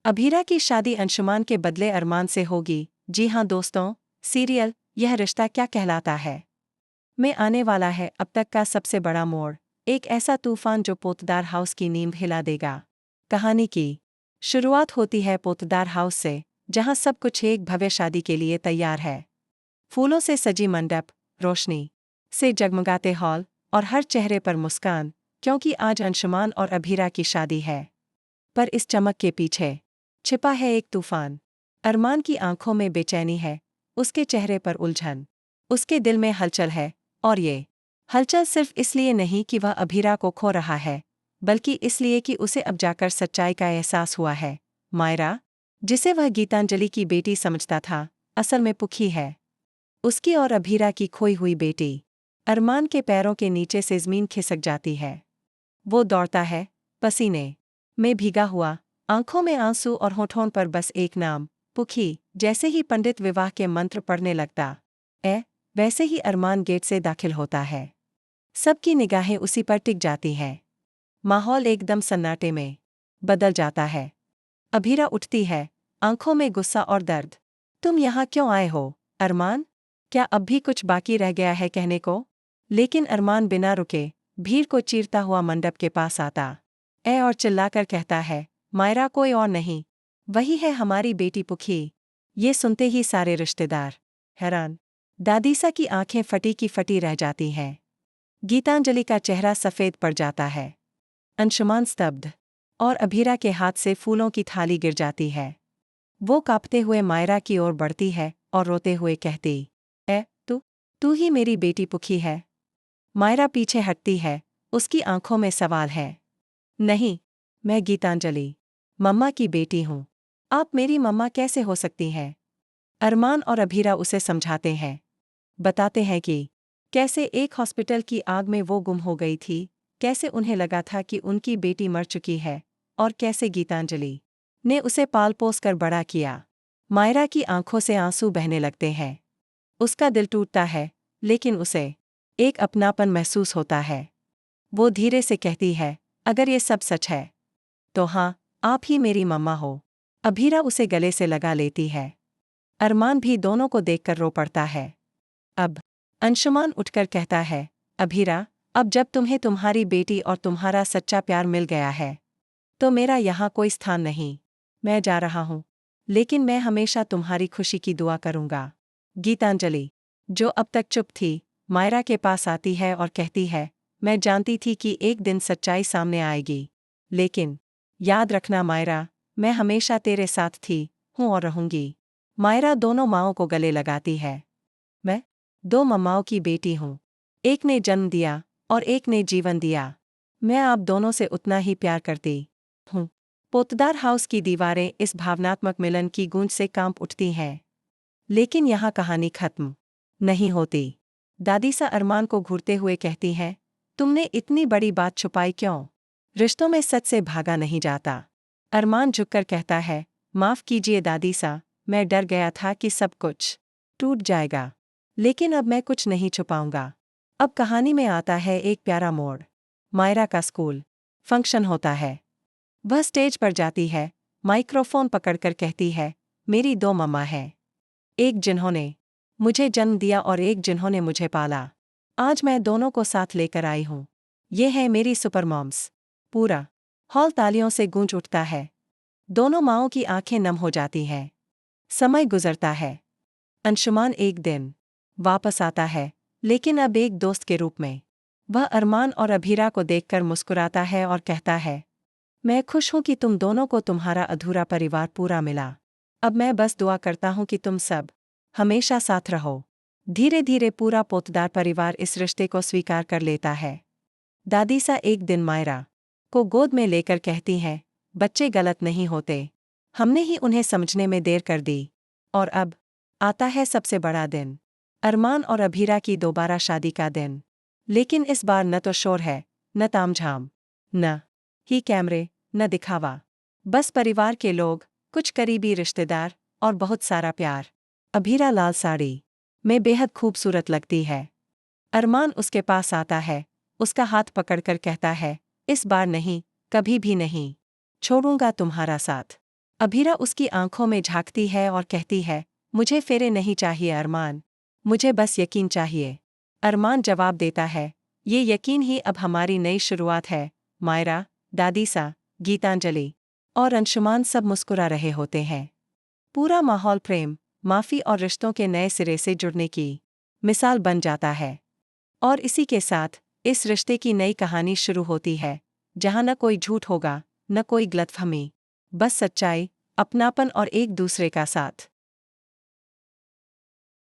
अभीरा की शादी अंशुमान के बदले अरमान से होगी। जी हाँ दोस्तों, सीरियल यह रिश्ता क्या कहलाता है में आने वाला है अब तक का सबसे बड़ा मोड़, एक ऐसा तूफान जो पोतदार हाउस की नींव हिला देगा। कहानी की शुरुआत होती है पोतदार हाउस से, जहां सब कुछ एक भव्य शादी के लिए तैयार है। फूलों से सजी मंडप, रोशनी से जगमगाते हॉल और हर चेहरे पर मुस्कान, क्योंकि आज अंशुमान और अभीरा की शादी है। पर इस चमक के पीछे छिपा है एक तूफान। अरमान की आंखों में बेचैनी है, उसके चेहरे पर उलझन, उसके दिल में हलचल है। और ये हलचल सिर्फ इसलिए नहीं कि वह अभीरा को खो रहा है, बल्कि इसलिए कि उसे अब जाकर सच्चाई का एहसास हुआ है। मायरा, जिसे वह गीतांजलि की बेटी समझता था, असल में पुखी है उसकी और अभीरा की खोई हुई बेटी। अरमान के पैरों के नीचे से ज़मीन खिसक जाती है। वो दौड़ता है, पसीने में भीगा हुआ, आंखों में आंसू और होठों पर बस एक नाम, पुखी। जैसे ही पंडित विवाह के मंत्र पढ़ने लगता वैसे ही अरमान गेट से दाखिल होता है। सबकी निगाहें उसी पर टिक जाती हैं। माहौल एकदम सन्नाटे में बदल जाता है। अभीरा उठती है, आंखों में गुस्सा और दर्द। तुम यहाँ क्यों आए हो, अरमान? क्या अब भी कुछ बाकी रह गया है कहने को? लेकिन अरमान बिना रुके भीड़ को चीरता हुआ मंडप के पास आता और चिल्लाकर कहता है, मायरा कोई और नहीं, वही है हमारी बेटी पुखी। ये सुनते ही सारे रिश्तेदार हैरान। दादीसा की आंखें फटी की फटी रह जाती हैं। गीतांजलि का चेहरा सफ़ेद पड़ जाता है। अंशुमान स्तब्ध, और अभीरा के हाथ से फूलों की थाली गिर जाती है। वो कांपते हुए मायरा की ओर बढ़ती है और रोते हुए कहती, तू ही मेरी बेटी पुखी है। मायरा पीछे हटती है, उसकी आंखों में सवाल है। नहीं, मैं गीतांजलि, मम्मा की बेटी हूँ। आप मेरी मम्मा कैसे हो सकती हैं? अरमान और अभीरा उसे समझाते हैं, बताते हैं कि कैसे एक हॉस्पिटल की आग में वो गुम हो गई थी, कैसे उन्हें लगा था कि उनकी बेटी मर चुकी है, और कैसे गीतांजलि ने उसे पाल पोस कर बड़ा किया। मायरा की आंखों से आंसू बहने लगते हैं। उसका दिल टूटता है, लेकिन उसे एक अपनापन महसूस होता है। वो धीरे से कहती है, अगर ये सब सच है तो हाँ, आप ही मेरी मम्मा हो। अभीरा उसे गले से लगा लेती है। अरमान भी दोनों को देखकर रो पड़ता है। अब अंशुमान उठकर कहता है, अभीरा, अब जब तुम्हें तुम्हारी बेटी और तुम्हारा सच्चा प्यार मिल गया है, तो मेरा यहाँ कोई स्थान नहीं। मैं जा रहा हूँ, लेकिन मैं हमेशा तुम्हारी खुशी की दुआ करूँगा। गीतांजलि, जो अब तक चुप थी, मायरा के पास आती है और कहती है, मैं जानती थी कि एक दिन सच्चाई सामने आएगी, लेकिन याद रखना मायरा, मैं हमेशा तेरे साथ थी, हूँ और रहूँगी। मायरा दोनों माँओं को गले लगाती है। मैं 2 मम्माओं की बेटी हूँ, एक ने जन्म दिया और एक ने जीवन दिया। मैं आप दोनों से उतना ही प्यार करती हूँ। पोतदार हाउस की दीवारें इस भावनात्मक मिलन की गूंज से कांप उठती हैं। लेकिन यहाँ कहानी खत्म नहीं होती। दादीसा अरमान को घूरते हुए कहती हैं, तुमने इतनी बड़ी बात छुपाई क्यों? रिश्तों में सच से भागा नहीं जाता। अरमान झुककर कहता है, माफ़ कीजिए दादीसा, मैं डर गया था कि सब कुछ टूट जाएगा, लेकिन अब मैं कुछ नहीं छुपाऊंगा। अब कहानी में आता है एक प्यारा मोड़। मायरा का स्कूल फंक्शन होता है। वह स्टेज पर जाती है, माइक्रोफोन पकड़कर कहती है, मेरी 2 मम्मा हैं, एक जिन्होंने मुझे जन्म दिया और एक जिन्होंने मुझे पाला। आज मैं दोनों को साथ लेकर आई हूँ। ये है मेरी सुपर मॉम्स। पूरा हॉल तालियों से गूंज उठता है। दोनों माँओं की आंखें नम हो जाती हैं। समय गुजरता है। अंशुमान एक दिन वापस आता है, लेकिन अब एक दोस्त के रूप में। वह अरमान और अभीरा को देखकर मुस्कुराता है और कहता है, मैं खुश हूं कि तुम दोनों को तुम्हारा अधूरा परिवार पूरा मिला। अब मैं बस दुआ करता हूं कि तुम सब हमेशा साथ रहो। धीरे धीरे पूरा पोतदार परिवार इस रिश्ते को स्वीकार कर लेता है। दादीसा एक दिन मायरा को गोद में लेकर कहती हैं, बच्चे गलत नहीं होते, हमने ही उन्हें समझने में देर कर दी। और अब आता है सबसे बड़ा दिन, अरमान और अभीरा की दोबारा शादी का दिन। लेकिन इस बार न तो शोर है, न तामझाम, न ही कैमरे, न दिखावा। बस परिवार के लोग, कुछ करीबी रिश्तेदार और बहुत सारा प्यार। अभीरा लाल साड़ी में बेहद खूबसूरत लगती है। अरमान उसके पास आता है, उसका हाथ पकड़कर कहता है, इस बार नहीं, कभी भी नहीं छोड़ूंगा तुम्हारा साथ। अभीरा उसकी आंखों में झांकती है और कहती है, मुझे फेरे नहीं चाहिए अरमान। मुझे बस यकीन चाहिए। अरमान जवाब देता है, ये यकीन ही अब हमारी नई शुरुआत है। मायरा, दादीसा, गीतांजलि और अंशुमान सब मुस्कुरा रहे होते हैं। पूरा माहौल प्रेम, माफी और रिश्तों के नए सिरे से जुड़ने की मिसाल बन जाता है। और इसी के साथ इस रिश्ते की नई कहानी शुरू होती है, जहां न कोई झूठ होगा, न कोई गलतफहमी, बस सच्चाई, अपनापन और एक दूसरे का साथ।